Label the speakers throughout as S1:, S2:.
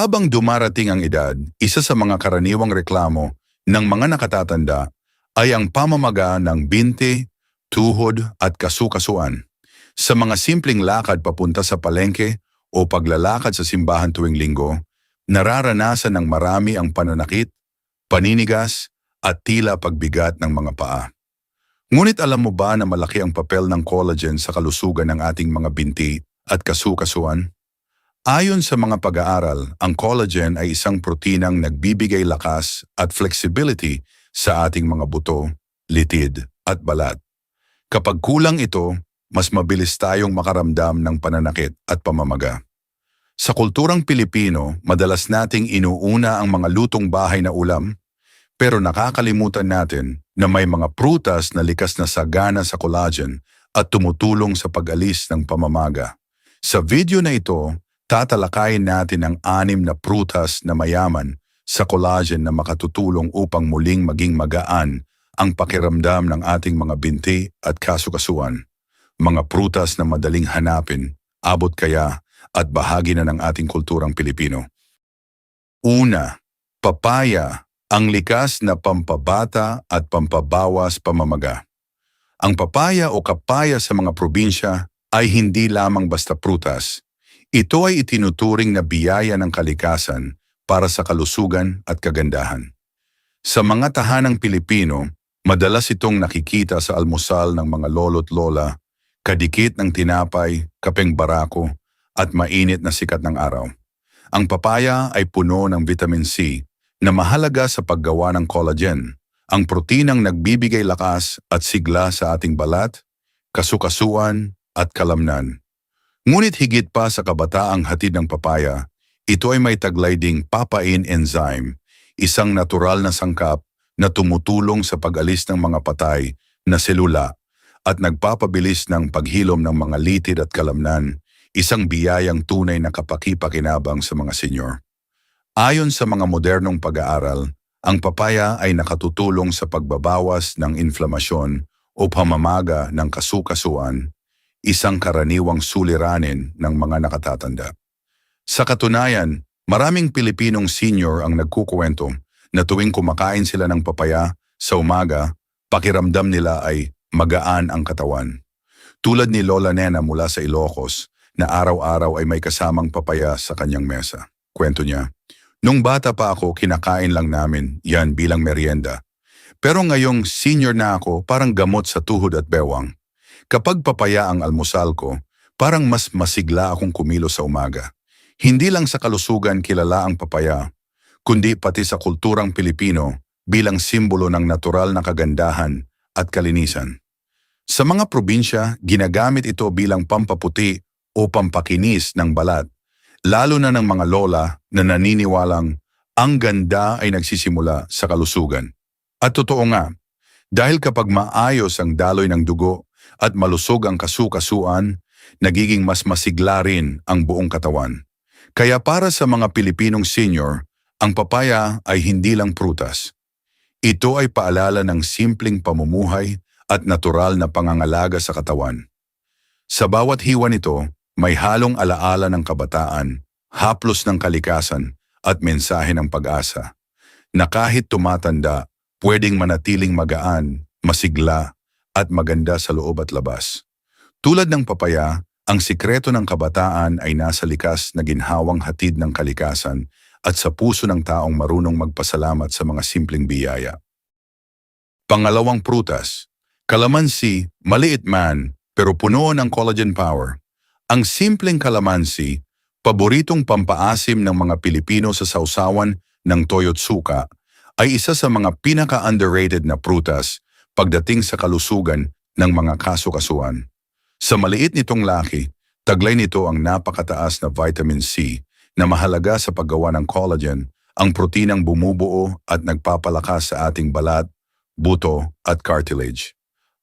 S1: Habang dumarating ang edad, isa sa mga karaniwang reklamo ng mga nakatatanda ay ang pamamaga ng binti, tuhod at kasukasuan. Sa mga simpleng lakad papunta sa palengke o paglalakad sa simbahan tuwing linggo, nararanasan ng marami ang pananakit, paninigas at tila pagbigat ng mga paa. Ngunit alam mo ba na malaki ang papel ng collagen sa kalusugan ng ating mga binti at kasukasuan? Ayon sa mga pag-aaral, ang collagen ay isang proteinang nagbibigay lakas at flexibility sa ating mga buto, litid at balat. Kapag kulang ito, mas mabilis tayong makaramdam ng pananakit at pamamaga. Sa kulturang Pilipino, madalas nating inuuna ang mga lutong bahay na ulam, pero nakakalimutan natin na may mga prutas na likas na sagana sa collagen at tumutulong sa pag-alis ng pamamaga. Sa video na ito, tatalakayin natin ang 6 na prutas na mayaman sa collagen na makatutulong upang muling maging magaan ang pakiramdam ng ating mga binti at kasukasuan. Mga prutas na madaling hanapin, abot kaya at bahagi na ng ating kulturang Pilipino. Una, papaya, ang likas na pampabata at pampabawas pamamaga. Ang papaya o kapaya sa mga probinsya ay hindi lamang basta prutas. Ito ay itinuturing na biyaya ng kalikasan para sa kalusugan at kagandahan. Sa mga tahanang Pilipino, madalas itong nakikita sa almusal ng mga lolo't lola, kadikit ng tinapay, kapeng barako, at mainit na sikat ng araw. Ang papaya ay puno ng vitamin C na mahalaga sa paggawa ng collagen, ang proteinang nagbibigay lakas at sigla sa ating balat, kasukasuan at kalamnan. Ngunit higit pa sa kabataang hatid ng papaya, ito ay may taglay ding papain enzyme, isang natural na sangkap na tumutulong sa pag-alis ng mga patay na selula at nagpapabilis ng paghilom ng mga litid at kalamnan, isang biyayang tunay na kapaki-pakinabang sa mga senyor. Ayon sa mga modernong pag-aaral, ang papaya ay nakatutulong sa pagbabawas ng inflamasyon o pamamaga ng kasukasuan, isang karaniwang suliranin ng mga nakatatanda. Sa katunayan, maraming Pilipinong senior ang nagkukuwento na tuwing kumakain sila ng papaya sa umaga, pakiramdam nila ay magaan ang katawan. Tulad ni Lola Nena mula sa Ilocos na araw-araw ay may kasamang papaya sa kanyang mesa. Kwento niya, "Nung bata pa ako, kinakain lang namin yan bilang merienda. Pero ngayong senior na ako, parang gamot sa tuhod at bewang. Kapag papaya ang almusal ko, parang mas masigla akong kumilos sa umaga. Hindi lang sa kalusugan kilala ang papaya, kundi pati sa kulturang Pilipino bilang simbolo ng natural na kagandahan at kalinisan. Sa mga probinsya, ginagamit ito bilang pampaputi o pampakinis ng balat, lalo na ng mga lola na naniniwalang ang ganda ay nagsisimula sa kalusugan. At totoo nga, dahil kapag maayos ang daloy ng dugo at malusog ang kasukasuan, nagiging mas masigla rin ang buong katawan. Kaya para sa mga Pilipinong senior, ang papaya ay hindi lang prutas. Ito ay paalala ng simpleng pamumuhay at natural na pangangalaga sa katawan. Sa bawat hiwa nito, may halong alaala ng kabataan, haplos ng kalikasan at mensahe ng pag-asa, na kahit tumatanda, pwedeng manatiling magaan, masigla at maganda sa loob at labas. Tulad ng papaya, ang sikreto ng kabataan ay nasa likas na ginhawang hatid ng kalikasan at sa puso ng taong marunong magpasalamat sa mga simpleng biyaya. Pangalawang prutas, kalamansi, maliit man pero puno ng collagen power. Ang simpleng kalamansi, paboritong pampaasim ng mga Pilipino sa sausawan ng toyo't suka, ay isa sa mga pinaka-underrated na prutas pagdating sa kalusugan ng mga kasukasuan. Sa maliit nitong laki, taglay nito ang napakataas na vitamin C na mahalaga sa paggawa ng collagen, ang proteinang bumubuo at nagpapalakas sa ating balat, buto at cartilage.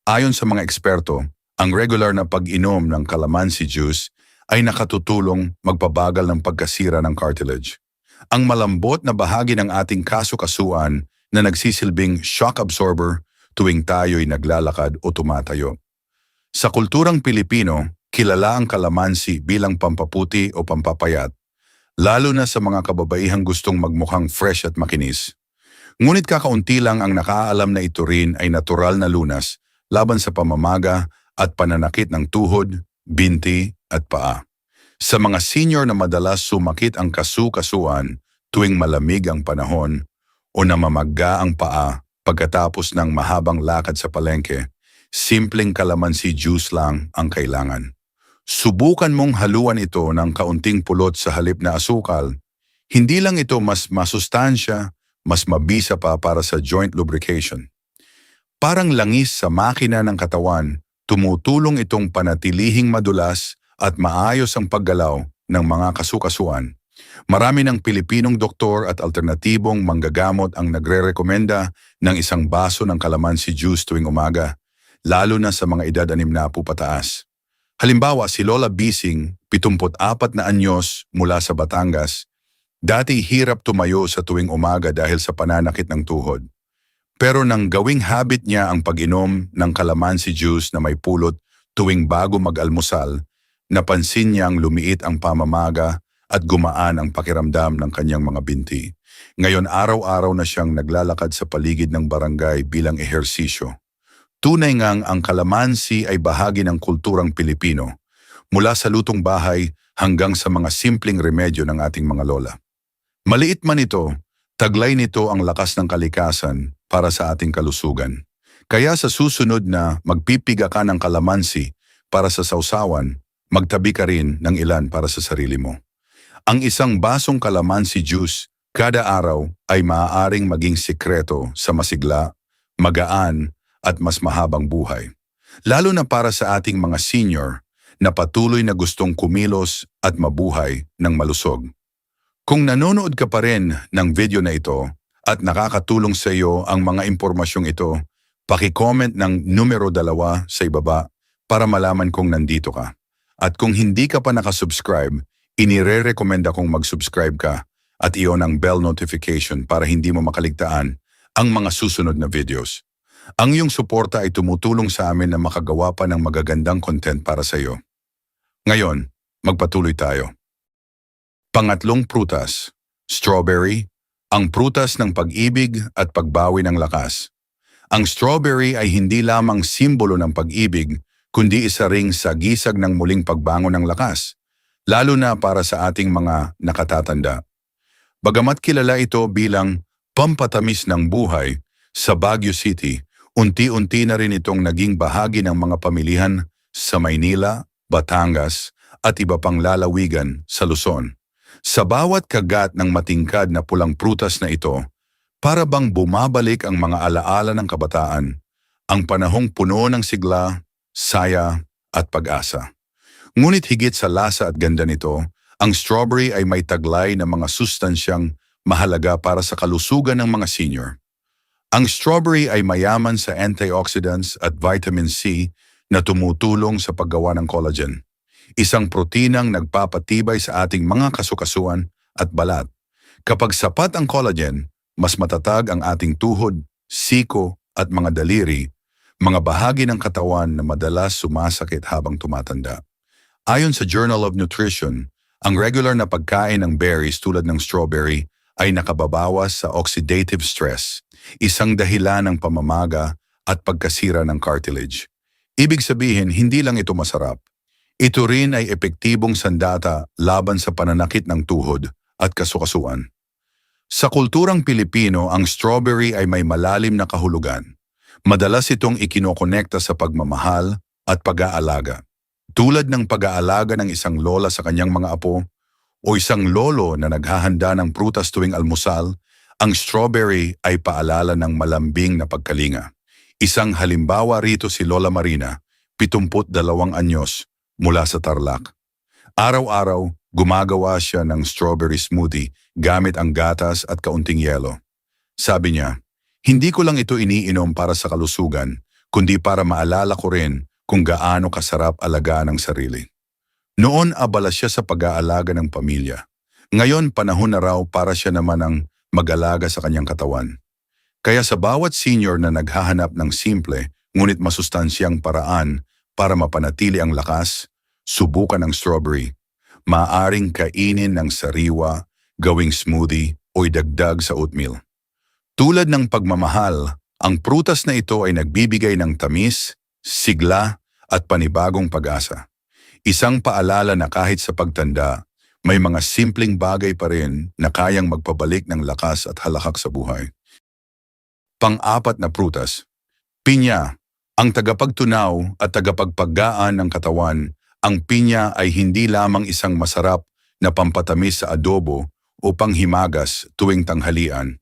S1: Ayon sa mga eksperto, ang regular na pag-inom ng calamansi juice ay nakatutulong magpabagal ng pagkasira ng cartilage. Ang malambot na bahagi ng ating kasukasuan na nagsisilbing shock absorber tuwing tayo'y naglalakad o tumatayo. Sa kulturang Pilipino, kilala ang kalamansi bilang pampaputi o pampapayat. lalo na sa mga kababaihang gustong magmukhang fresh at makinis. Ngunit kakaunti lang ang nakaalam na ito rin ay natural na lunas laban sa pamamaga at pananakit ng tuhod, binti at paa. Sa mga senior na madalas sumakit ang kasu-kasuan tuwing malamig ang panahon o namamagga ang paa pagkatapos ng mahabang lakad sa palengke, simpleng kalamansi juice lang ang kailangan. Subukan mong haluan ito ng kaunting pulot sa halip na asukal. Hindi lang ito mas masustansya, mas mabisa pa para sa joint lubrication. Parang langis sa makina ng katawan, tumutulong itong panatilihing madulas at maayos ang paggalaw ng mga kasukasuan. Marami ng Pilipinong doktor at alternatibong manggagamot ang nagre-rekomenda ng isang baso ng kalamansi juice tuwing umaga, lalo na sa mga edad 60 pataas. Halimbawa, si Lola Bising, 74 na anyos mula sa Batangas, dati hirap tumayo sa tuwing umaga dahil sa pananakit ng tuhod. Pero nang gawing habit niya ang pag-inom ng kalamansi juice na may pulot tuwing bago mag-almusal, napansin niyang lumiit ang pamamaga at gumaan ang pakiramdam ng kanyang mga binti. Ngayon araw-araw na siyang naglalakad sa paligid ng barangay bilang ehersisyo. Tunay ngang ang kalamansi ay bahagi ng kulturang Pilipino, mula sa lutong bahay hanggang sa mga simpleng remedyo ng ating mga lola. Maliit man ito, taglay nito ang lakas ng kalikasan para sa ating kalusugan. Kaya sa susunod na magpipiga ka ng kalamansi para sa sausawan, magtabi ka rin ng ilan para sa sarili mo. Ang isang basong kalamansi juice kada araw ay maaaring maging sikreto sa masigla, magaan at mas mahabang buhay. Lalo na para sa ating mga senior na patuloy na gustong kumilos at mabuhay ng malusog. Kung nanonood ka pa rin ng video na ito at nakakatulong sa iyo ang mga impormasyong ito, paki-comment ng numero 2 sa ibaba para malaman kung nandito ka. At kung hindi ka pa nakasubscribe, inire-recommenda kong mag-subscribe ka at i-on ang bell notification para hindi mo makaligtaan ang mga susunod na videos. Ang iyong suporta ay tumutulong sa amin na makagawa pa ng magagandang content para sa iyo. Ngayon, magpatuloy tayo. Pangatlong prutas, strawberry, ang prutas ng pag-ibig at pagbawi ng lakas. Ang strawberry ay hindi lamang simbolo ng pag-ibig, kundi isa ring sagisag ng muling pagbangon ng lakas, lalo na para sa ating mga nakatatanda. Bagamat kilala ito bilang pampatamis ng buhay, sa Baguio City, unti-unti na rin itong naging bahagi ng mga pamilihan sa Maynila, Batangas at iba pang lalawigan sa Luzon. Sa bawat kagat ng matingkad na pulang prutas na ito, para bang bumabalik ang mga alaala ng kabataan, ang panahong puno ng sigla, saya at pag-asa. Ngunit higit sa lasa at ganda nito, ang strawberry ay may taglay na mga sustansyang mahalaga para sa kalusugan ng mga senior. Ang strawberry ay mayaman sa antioxidants at vitamin C na tumutulong sa paggawa ng collagen, isang proteinang nagpapatibay sa ating mga kasukasuan at balat. Kapag sapat ang collagen, mas matatag ang ating tuhod, siko at mga daliri, mga bahagi ng katawan na madalas sumasakit habang tumatanda. Ayon sa Journal of Nutrition, ang regular na pagkain ng berries tulad ng strawberry ay nakababawas sa oxidative stress, isang dahilan ng pamamaga at pagkasira ng cartilage. Ibig sabihin, hindi lang ito masarap. Ito rin ay epektibong sandata laban sa pananakit ng tuhod at kasukasuan. Sa kulturang Pilipino, ang strawberry ay may malalim na kahulugan. Madalas itong ikinokonekta sa pagmamahal at pag-aalaga. Tulad ng pag-aalaga ng isang lola sa kanyang mga apo o isang lolo na naghahanda ng prutas tuwing almusal, ang strawberry ay paalala ng malambing na pagkalinga. Isang halimbawa rito si Lola Marina, 72 anyos, mula sa Tarlac. Araw-araw, gumagawa siya ng strawberry smoothie gamit ang gatas at kaunting yelo. Sabi niya, "Hindi ko lang ito iniinom para sa kalusugan, kundi para maalala ko rin kung gaano kasarap alagaan ang sarili." Noon abala siya sa pag-aalaga ng pamilya. Ngayon panahon na raw para siya naman ang mag-alaga sa kanyang katawan. Kaya sa bawat senior na naghahanap ng simple ngunit masustansyang paraan para mapanatili ang lakas, subukan ang strawberry. Maaring kainin ng sariwa, gawing smoothie o idagdag sa oatmeal. Tulad ng pagmamahal, ang prutas na ito ay nagbibigay ng tamis, sigla at panibagong pag-asa. Isang paalala na kahit sa pagtanda, may mga simpleng bagay pa rin na kayang magpabalik ng lakas at halakak sa buhay. Pang-apat na prutas. Pinya. Ang tagapagtunaw at tagapagpaggaan ng katawan, ang pinya ay hindi lamang isang masarap na pampatamis sa adobo o panghimagas tuwing tanghalian.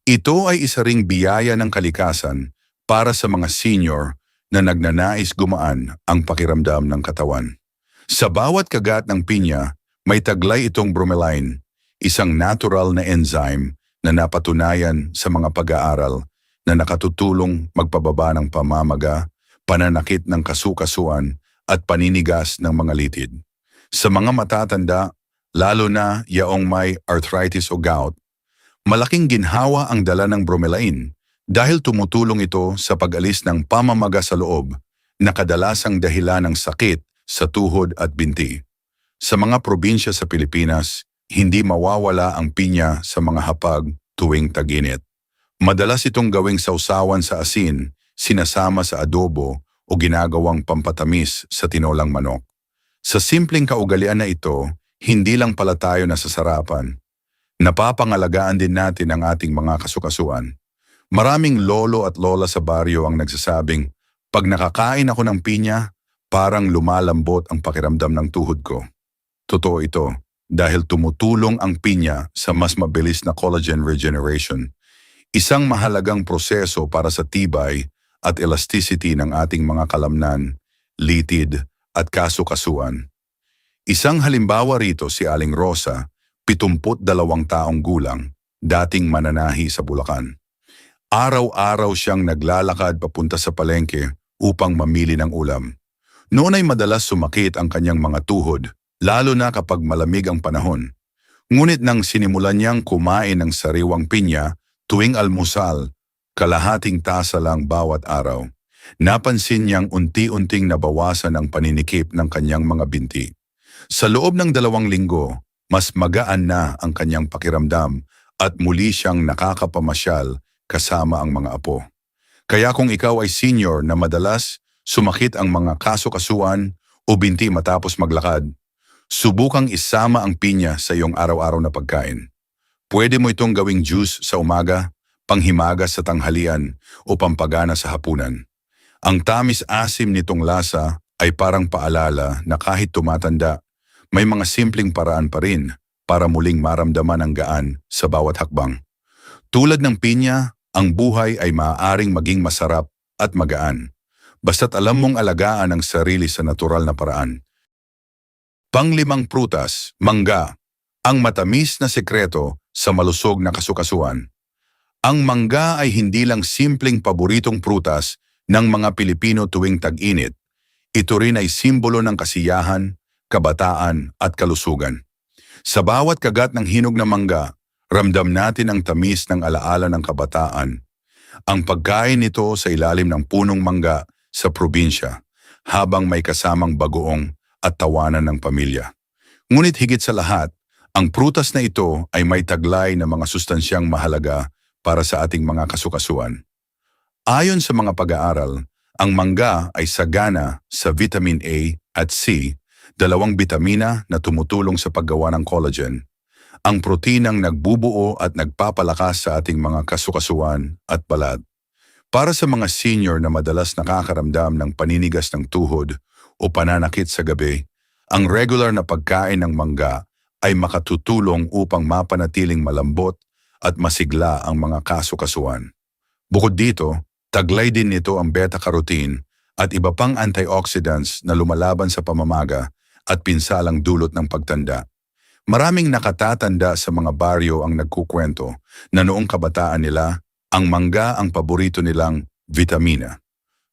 S1: Ito ay isa ring biyaya ng kalikasan para sa mga senior na nagnanais gumaan ang pakiramdam ng katawan. Sa bawat kagat ng pinya, may taglay itong bromelain, isang natural na enzyme na napatunayan sa mga pag-aaral na nakatutulong magpababa ng pamamaga, pananakit ng kasukasuan at paninigas ng mga litid. Sa mga matatanda, lalo na yaong may arthritis o gout, malaking ginhawa ang dala ng bromelain dahil tumutulong ito sa pag-alis ng pamamaga sa loob na kadalasang dahilan ng sakit sa tuhod at binti. Sa mga probinsya sa Pilipinas, hindi mawawala ang pinya sa mga hapag tuwing tag-init. Madalas itong gawing sausawan sa asin, sinasama sa adobo o ginagawang pampatamis sa tinolang manok. Sa simpleng kaugalian na ito, hindi lang pala tayo nasasarapan. Napapangalagaan din natin ang ating mga kasukasuan. Maraming lolo at lola sa baryo ang nagsasabing, pag nakakain ako ng pinya, parang lumalambot ang pakiramdam ng tuhod ko. Totoo ito dahil tumutulong ang pinya sa mas mabilis na collagen regeneration. Isang mahalagang proseso para sa tibay at elasticity ng ating mga kalamnan, litid at kasukasuan. Isang halimbawa rito si Aling Rosa, 72 taong gulang, dating mananahi sa Bulacan. Araw-araw siyang naglalakad papunta sa palengke upang mamili ng ulam. Noon ay madalas sumakit ang kanyang mga tuhod, lalo na kapag malamig ang panahon. Ngunit nang sinimulan niyang kumain ng sariwang pinya tuwing almusal, kalahating tasa lang bawat araw, napansin niyang unti-unting nabawasan ang paninikip ng kanyang mga binti. Sa loob ng 2 linggo, mas magaan na ang kanyang pakiramdam at muli siyang nakakapamasyal kasama ang mga apo. Kaya kung ikaw ay senior na madalas sumakit ang mga kasukasuan o binti matapos maglakad, subukang isama ang pinya sa iyong araw-araw na pagkain. Pwede mo itong gawing juice sa umaga, panghimagas sa tanghalian o pampagana sa hapunan. Ang tamis-asim nitong lasa ay parang paalala na kahit tumatanda, may mga simpleng paraan pa rin para muling maramdaman ang gaan sa bawat hakbang. Tulad ng pinya, ang buhay ay maaaring maging masarap at magaan, basta't alam mong alagaan ang sarili sa natural na paraan. Pang-5 prutas, mangga, ang matamis na sekreto sa malusog na kasukasuan. Ang mangga ay hindi lang simpleng paboritong prutas ng mga Pilipino tuwing tag-init. Ito rin ay simbolo ng kasiyahan, kabataan at kalusugan. Sa bawat kagat ng hinog na mangga, ramdam natin ang tamis ng alaala ng kabataan. Ang pagkain nito sa ilalim ng punong mangga sa probinsya, habang may kasamang bagoong at tawanan ng pamilya. Ngunit higit sa lahat, ang prutas na ito ay may taglay na mga sustansyang mahalaga para sa ating mga kasukasuan. Ayon sa mga pag-aaral, ang mangga ay sagana sa vitamin A at C, 2 bitamina na tumutulong sa paggawa ng collagen, ang proteinang nagbubuo at nagpapalakas sa ating mga kasukasuan at balat. Para sa mga senior na madalas nakakaramdam ng paninigas ng tuhod o pananakit sa gabi, ang regular na pagkain ng mangga ay makatutulong upang mapanatiling malambot at masigla ang mga kasukasuan. Bukod dito, taglay din nito ang beta-carotene at iba pang antioxidants na lumalaban sa pamamaga at pinsalang dulot ng pagtanda. Maraming nakatatanda sa mga baryo ang nagkukwento na noong kabataan nila, ang mangga ang paborito nilang vitamina.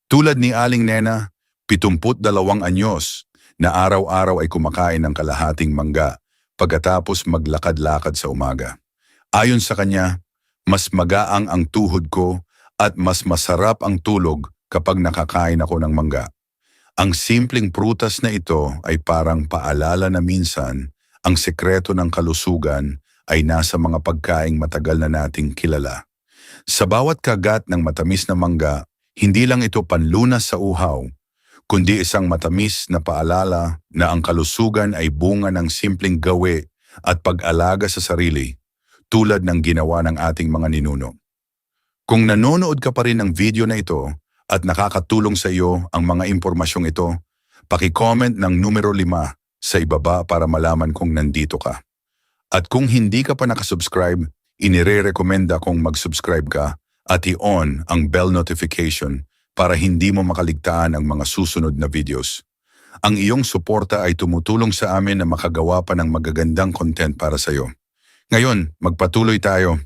S1: Tulad ni Aling Nena, 72 anyos, na araw-araw ay kumakain ng kalahating mangga pagkatapos maglakad-lakad sa umaga. Ayon sa kanya, mas magaang ang tuhod ko at mas masarap ang tulog kapag nakakain ako ng mangga. Ang simpleng prutas na ito ay parang paalala na minsan ang sekreto ng kalusugan ay nasa mga pagkaing matagal na nating kilala. Sa bawat kagat ng matamis na mangga, hindi lang ito panlunas sa uhaw, kundi isang matamis na paalala na ang kalusugan ay bunga ng simpleng gawi at pag-alaga sa sarili, tulad ng ginawa ng ating mga ninuno. Kung nanonood ka pa rin ng video na ito at nakakatulong sa iyo ang mga impormasyong ito, paki-comment ng numero 5 sa ibaba para malaman kung nandito ka. At kung hindi ka pa nakasubscribe, inire-recommenda kong mag-subscribe ka at i-on ang bell notification para hindi mo makaligtaan ang mga susunod na videos. Ang iyong suporta ay tumutulong sa amin na makagawa pa ng magagandang content para sa iyo. Ngayon, magpatuloy tayo.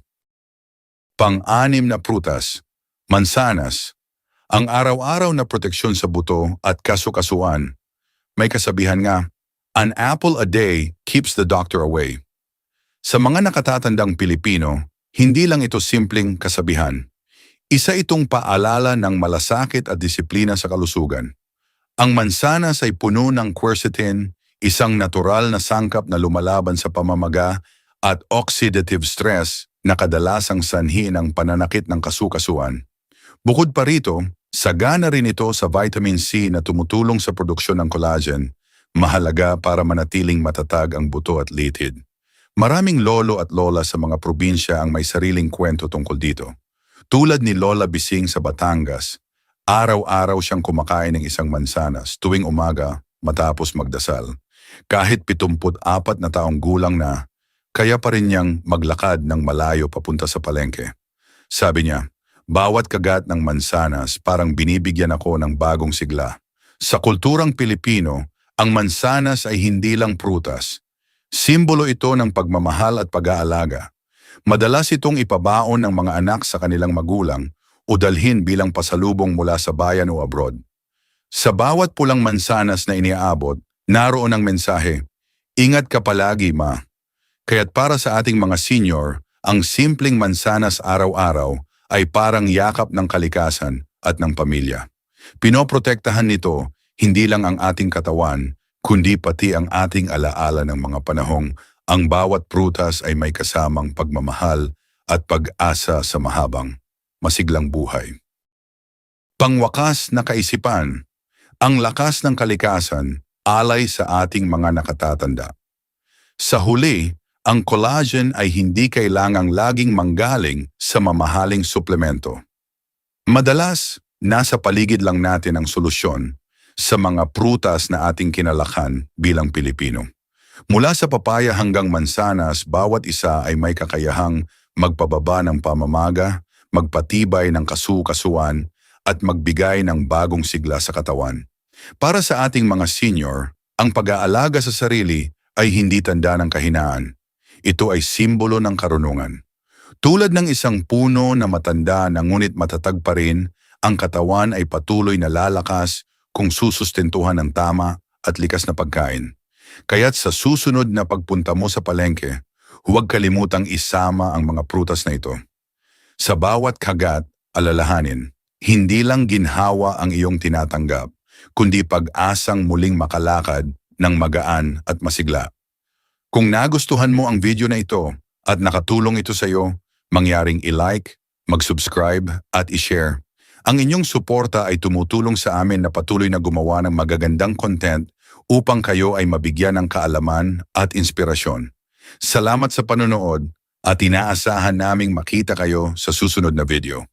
S1: Pang-anim na prutas, mansanas. Ang araw-araw na proteksyon sa buto at kasukasuan. May kasabihan nga, an apple a day keeps the doctor away. Sa mga nakatatandang Pilipino, hindi lang ito simpleng kasabihan. Isa itong paalala ng malasakit at disiplina sa kalusugan. Ang mansanas ay puno ng quercetin, isang natural na sangkap na lumalaban sa pamamaga at oxidative stress na kadalasang sanhi ng pananakit ng kasukasuan. Bukod pa rito, sagana rin ito sa vitamin C na tumutulong sa produksyon ng collagen, mahalaga para manatiling matatag ang buto at litid. Maraming lolo at lola sa mga probinsya ang may sariling kwento tungkol dito. Tulad ni Lola Bising sa Batangas, araw-araw siyang kumakain ng isang mansanas tuwing umaga matapos magdasal. Kahit 74 na taong gulang na, kaya pa rin niyang maglakad ng malayo papunta sa palengke. Sabi niya, bawat kagat ng mansanas parang binibigyan ako ng bagong sigla. Sa kulturang Pilipino, ang mansanas ay hindi lang prutas. Simbolo ito ng pagmamahal at pag-aalaga. Madalas itong ipabaon ng mga anak sa kanilang magulang o dalhin bilang pasalubong mula sa bayan o abroad. Sa bawat pulang mansanas na iniaabot, naroon ang mensahe, ingat ka palagi, ma. Kaya't para sa ating mga senior, ang simpleng mansanas araw-araw ay parang yakap ng kalikasan at ng pamilya. Pinoprotektahan nito hindi lang ang ating katawan, kundi pati ang ating alaala ng mga panahong ang bawat prutas ay may kasamang pagmamahal at pag-asa sa mahabang, masiglang buhay. Pangwakas na kaisipan, ang lakas ng kalikasan alay sa ating mga nakatatanda. Sa huli, ang collagen ay hindi kailangang laging manggaling sa mamahaling suplemento. Madalas, nasa paligid lang natin ang solusyon sa mga prutas na ating kinalakan bilang Pilipino. Mula sa papaya hanggang mansanas, bawat isa ay may kakayahang magpababa ng pamamaga, magpatibay ng kasukasuan, at magbigay ng bagong sigla sa katawan. Para sa ating mga senior, ang pag-aalaga sa sarili ay hindi tanda ng kahinaan. Ito ay simbolo ng karunungan. Tulad ng isang puno na matanda na ngunit matatag pa rin, ang katawan ay patuloy na lalakas kung susustentuhan ng tama at likas na pagkain. Kaya't sa susunod na pagpunta mo sa palengke, huwag kalimutang isama ang mga prutas na ito. Sa bawat kagat, alalahanin, hindi lang ginhawa ang iyong tinatanggap, kundi pag-asang muling makalakad ng magaan at masigla. Kung nagustuhan mo ang video na ito at nakatulong ito sa iyo, mangyaring i-like, mag-subscribe at i-share. Ang inyong suporta ay tumutulong sa amin na patuloy na gumawa ng magagandang content upang kayo ay mabigyan ng kaalaman at inspirasyon. Salamat sa panonood at inaasahan naming makita kayo sa susunod na video.